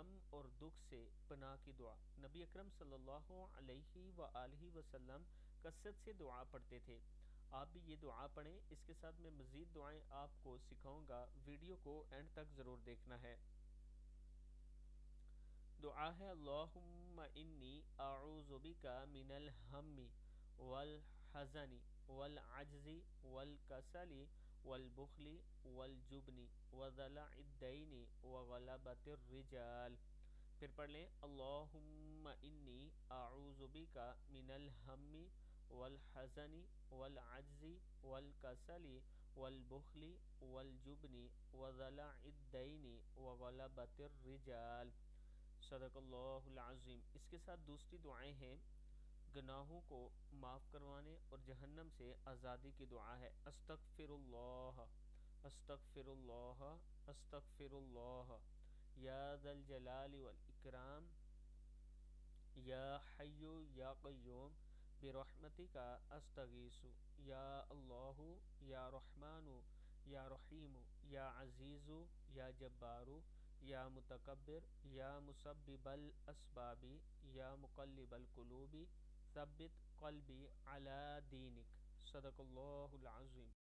غم اور دکھ سے پناہ کی دعا۔ نبی اکرم صلی اللہ علیہ وآلہ وسلم کثرت سے دعا پڑھتے تھے، آپ بھی یہ دعا پڑھیں۔ اس کے ساتھ میں مزید دعائیں آپ کو سکھاؤں گا، ویڈیو کو اینڈ تک ضرور دیکھنا ہے۔ دعا ہے اللہم انی اعوذ بک من الہم والحزن والعجز والکسل والبخل والجبن وضلع الدین وغلبۃ الرجال۔ پھر پڑھ لیں اللہم انی اعوذ بک من الہم والحزن والعجز والکسل والبخل والجبن وضلع الدین وغلبۃ الرجال۔ صدق اللہ العظیم۔ اس کے ساتھ دوسری دعائیں ہیں، گناہوں کو معاف کروانے اور جہنم سے آزادی کی دعا ہے۔ استغفر اللہ استغفر اللہ استغفر اللہ یا ذا الجلال والاکرام یا حی یا قیوم برحمتک استغیث یا اللہ یا رحمن یا رحیم یا عزیز یا جبار یا متکبر یا مسبب الاسباب یا مقلب القلوب ثبت قلبی علی دینک۔ صدق اللہ العظیم۔